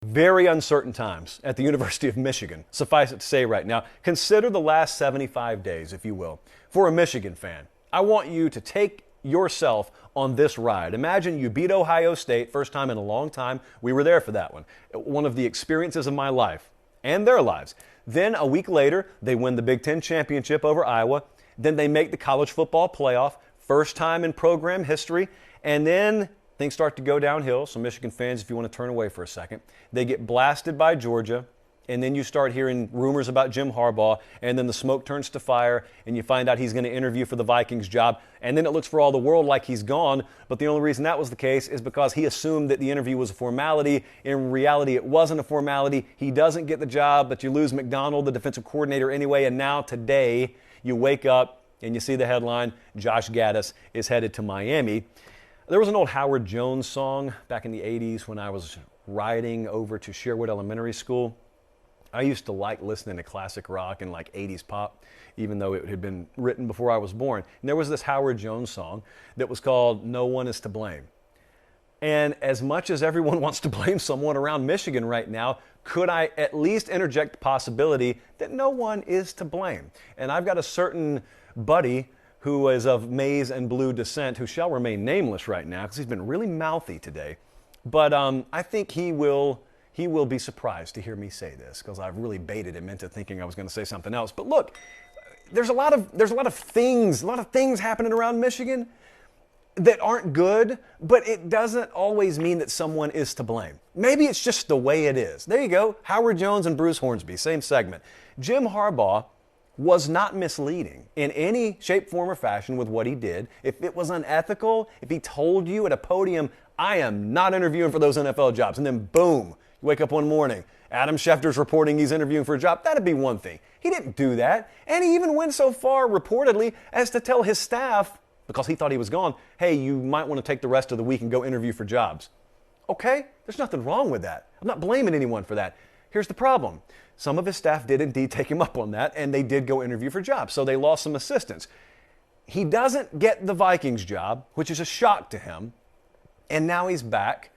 Very uncertain times at the University of Michigan. Suffice it to say right now, consider the last 75 days, if you will. For a Michigan fan, I want you to take yourself on this ride. Imagine you beat Ohio State, first time in a long time. We were there for that one. One of the experiences of my life and their lives. Then a week later, they win the Big Ten championship over Iowa. Then they make the college football playoff, first time in program history. And then things start to go downhill. So Michigan fans, if you want to turn away for a second, they get blasted by Georgia. And then you start hearing rumors about Jim Harbaugh, and then the smoke turns to fire, and you find out he's going to interview for the Vikings job, and then it looks for all the world like he's gone, but the only reason that was the case is because he assumed that the interview was a formality. In reality, it wasn't a formality. He doesn't get the job, but you lose McDonald, the defensive coordinator, anyway, and now today you wake up and you see the headline, Josh Gaddis is headed to Miami. There was an old Howard Jones song back in the 80s when I was riding over to Sherwood Elementary School. I used to like listening to classic rock and like 80s pop, even though it had been written before I was born. And there was this Howard Jones song that was called No One Is to Blame. And as much as everyone wants to blame someone around Michigan right now, could I at least interject the possibility that no one is to blame? And I've got a certain buddy who is of maize and blue descent who shall remain nameless right now because he's been really mouthy today. But I think he will be surprised to hear me say this because I've really baited him into thinking I was going to say something else. But look, there's a lot of things happening around Michigan that aren't good, but it doesn't always mean that someone is to blame. Maybe it's just the way it is. There you go. Howard Jones and Bruce Hornsby, same segment. Jim Harbaugh was not misleading in any shape, form, or fashion with what he did. If it was unethical, if he told you at a podium, I am not interviewing for those NFL jobs, and then boom, you wake up one morning, Adam Schefter's reporting he's interviewing for a job, that'd be one thing. He didn't do that, and he even went so far, reportedly, as to tell his staff, because he thought he was gone, hey, you might want to take the rest of the week and go interview for jobs. Okay, there's nothing wrong with that. I'm not blaming anyone for that. Here's the problem. Some of his staff did indeed take him up on that, and they did go interview for jobs, so they lost some assistants. He doesn't get the Vikings job, which is a shock to him, and now he's back,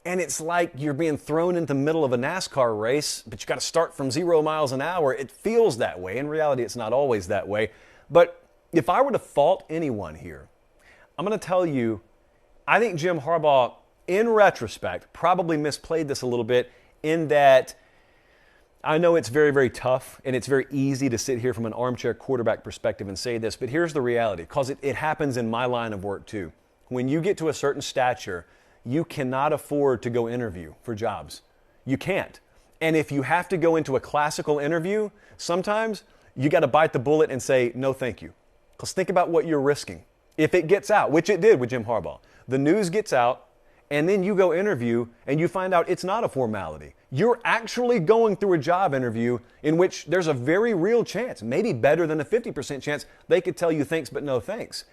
and it's like you're being thrown into the middle of a NASCAR race, but you got to start from 0 miles an hour. It feels that way. In reality, it's not always that way. But if I were to fault anyone here, I'm going to tell you, I think Jim Harbaugh, in retrospect, probably misplayed this a little bit in that I know it's very, very tough, and it's very easy to sit here from an armchair quarterback perspective and say this, but here's the reality, because it happens in my line of work too. When you get to a certain stature, you cannot afford to go interview for jobs. You can't. And if you have to go into a classical interview, sometimes you got to bite the bullet and say, no, thank you. Because think about what you're risking. If it gets out, which it did with Jim Harbaugh, the news gets out, and then you go interview and you find out it's not a formality. You're actually going through a job interview in which there's a very real chance, maybe better than a 50% chance, they could tell you thanks but no thanks.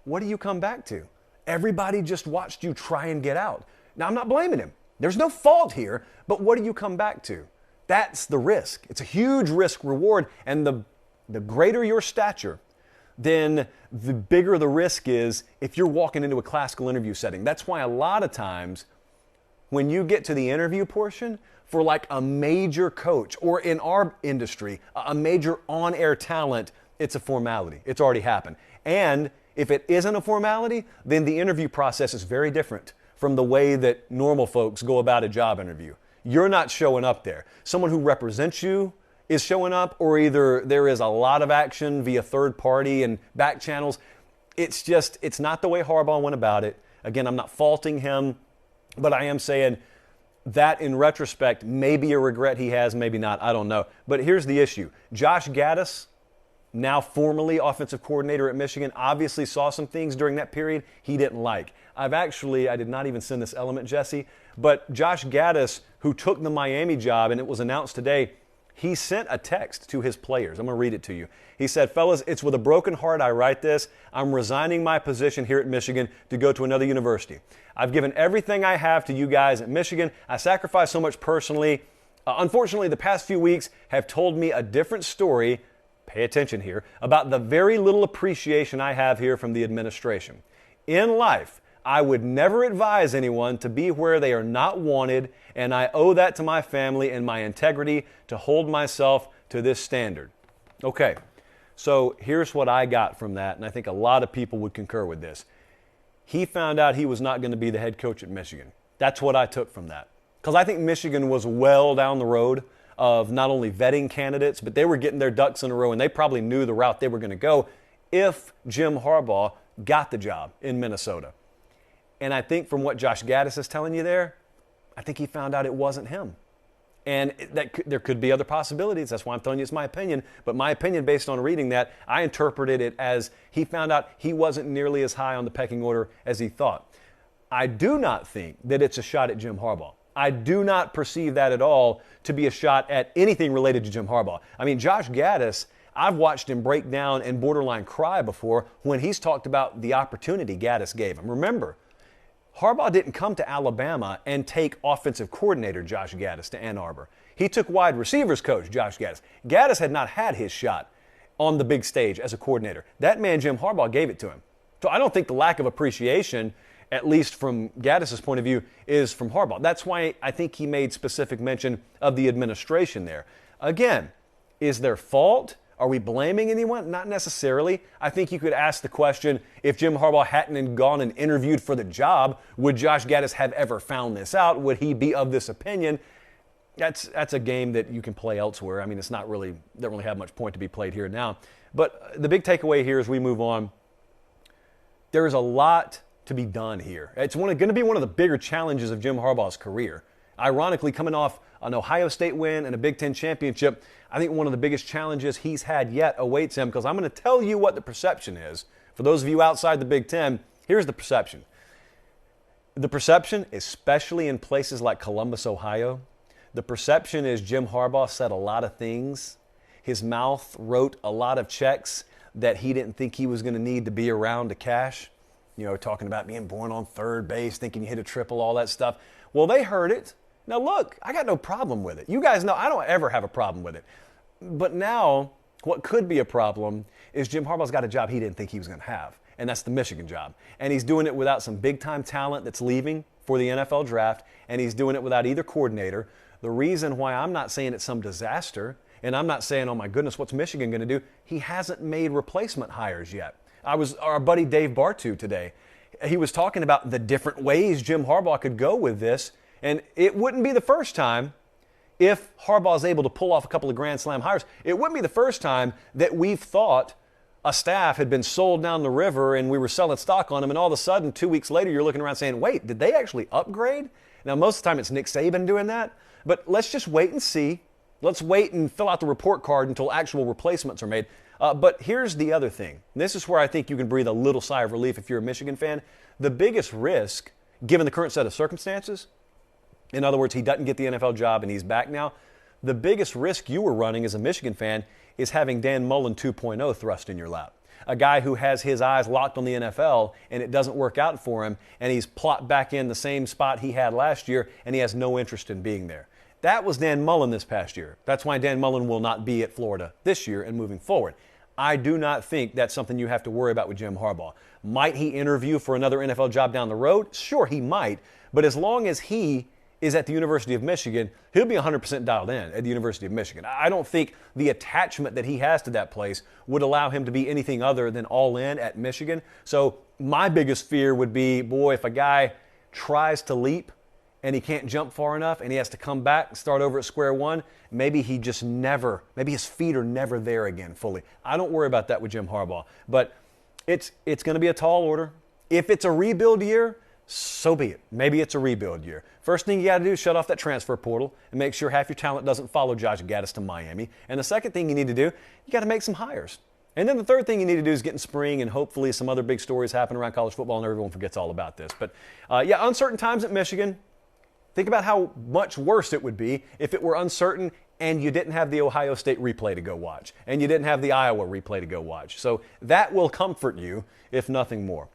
What do you come back to? Everybody just watched you try and get out. Now, I'm not blaming him. There's no fault here, but what do you come back to? That's the risk. It's a huge risk reward, and the greater your stature, then the bigger the risk is if you're walking into a classical interview setting. That's why a lot of times when you get to the interview portion for like a major coach, or in our industry, a major on-air talent, it's a formality. It's already happened. And if it isn't a formality, then the interview process is very different from the way that normal folks go about a job interview. You're not showing up there. Someone who represents you is showing up, or either there is a lot of action via third party and back channels. It's not the way Harbaugh went about it. Again, I'm not faulting him, but I am saying that in retrospect, maybe a regret he has, maybe not, I don't know. But here's the issue. Josh Gaddis, now formerly offensive coordinator at Michigan, obviously saw some things during that period he didn't like. I did not even send this element, Jesse, but Josh Gaddis, who took the Miami job, and it was announced today, he sent a text to his players. I'm going to read it to you. He said, fellas, it's with a broken heart I write this. I'm resigning my position here at Michigan to go to another university. I've given everything I have to you guys at Michigan. I sacrificed so much personally. Unfortunately, the past few weeks have told me a different story, pay attention here, about the very little appreciation I have here from the administration. In life, I would never advise anyone to be where they are not wanted, and I owe that to my family and my integrity to hold myself to this standard. Okay, so here's what I got from that, and I think a lot of people would concur with this. He found out he was not going to be the head coach at Michigan. That's what I took from that. Because I think Michigan was well down the road of not only vetting candidates, but they were getting their ducks in a row, and they probably knew the route they were going to go if Jim Harbaugh got the job in Minnesota. And I think from what Josh Gaddis is telling you there, I think he found out it wasn't him. And there could be other possibilities. That's why I'm telling you it's my opinion. But my opinion, based on reading that, I interpreted it as he found out he wasn't nearly as high on the pecking order as he thought. I do not think that it's a shot at Jim Harbaugh. I do not perceive that at all to be a shot at anything related to Jim Harbaugh. I mean, Josh Gaddis, I've watched him break down and borderline cry before when he's talked about the opportunity Gaddis gave him. Remember, Harbaugh didn't come to Alabama and take offensive coordinator Josh Gaddis to Ann Arbor. He took wide receivers coach Josh Gaddis. Gaddis had not had his shot on the big stage as a coordinator. That man, Jim Harbaugh, gave it to him. So I don't think the lack of appreciation, at least from Gaddis' point of view, is from Harbaugh. That's why I think he made specific mention of the administration there. Again, is there fault? Are we blaming anyone? Not necessarily. I think you could ask the question, if Jim Harbaugh hadn't gone and interviewed for the job, would Josh Gaddis have ever found this out? Would he be of this opinion? That's a game that you can play elsewhere. I mean, it's not really, don't really have much point to be played here now. But the big takeaway here as we move on, there is a lot to be done here. It's going to be one of the bigger challenges of Jim Harbaugh's career. Ironically, coming off an Ohio State win and a Big Ten championship, I think one of the biggest challenges he's had yet awaits him, because I'm going to tell you what the perception is. For those of you outside the Big Ten, here's the perception. The perception, especially in places like Columbus, Ohio, the perception is Jim Harbaugh said a lot of things. His mouth wrote a lot of checks that he didn't think he was going to need to be around to cash. You know, talking about being born on third base, thinking you hit a triple, all that stuff. Well, they heard it. Now, look, I got no problem with it. You guys know I don't ever have a problem with it. But now, what could be a problem is Jim Harbaugh's got a job he didn't think he was going to have, and that's the Michigan job. And he's doing it without some big-time talent that's leaving for the NFL draft, and he's doing it without either coordinator. The reason why I'm not saying it's some disaster, and I'm not saying, oh my goodness, what's Michigan going to do? He hasn't made replacement hires yet. Our buddy Dave Bartu today, he was talking about the different ways Jim Harbaugh could go with this, and it wouldn't be the first time, if Harbaugh is able to pull off a couple of Grand Slam hires, it wouldn't be the first time that we've thought a staff had been sold down the river and we were selling stock on them, and all of a sudden, 2 weeks later, you're looking around saying, wait, did they actually upgrade? Now, most of the time it's Nick Saban doing that, but let's just wait and see. Let's wait and fill out the report card until actual replacements are made. But here's the other thing. This is where I think you can breathe a little sigh of relief if you're a Michigan fan. The biggest risk, given the current set of circumstances, in other words, he doesn't get the NFL job and he's back now, the biggest risk you were running as a Michigan fan is having Dan Mullen 2.0 thrust in your lap. A guy who has his eyes locked on the NFL and it doesn't work out for him, and he's plopped back in the same spot he had last year and he has no interest in being there. That was Dan Mullen this past year. That's why Dan Mullen will not be at Florida this year and moving forward. I do not think that's something you have to worry about with Jim Harbaugh. Might he interview for another NFL job down the road? Sure, he might. But as long as he is at the University of Michigan, he'll be 100% dialed in at the University of Michigan. I don't think the attachment that he has to that place would allow him to be anything other than all in at Michigan. So my biggest fear would be, boy, if a guy tries to leap and he can't jump far enough and he has to come back and start over at square one, maybe maybe his feet are never there again fully. I don't worry about that with Jim Harbaugh. But it's going to be a tall order. If it's a rebuild year, so be it. Maybe it's a rebuild year. First thing you got to do is shut off that transfer portal and make sure half your talent doesn't follow Josh Gaddis to Miami. And the second thing you need to do, you got to make some hires. And then the third thing you need to do is get in spring, and hopefully some other big stories happen around college football and everyone forgets all about this. But uncertain times at Michigan. Think about how much worse it would be if it were uncertain and you didn't have the Ohio State replay to go watch and you didn't have the Iowa replay to go watch. So that will comfort you, if nothing more.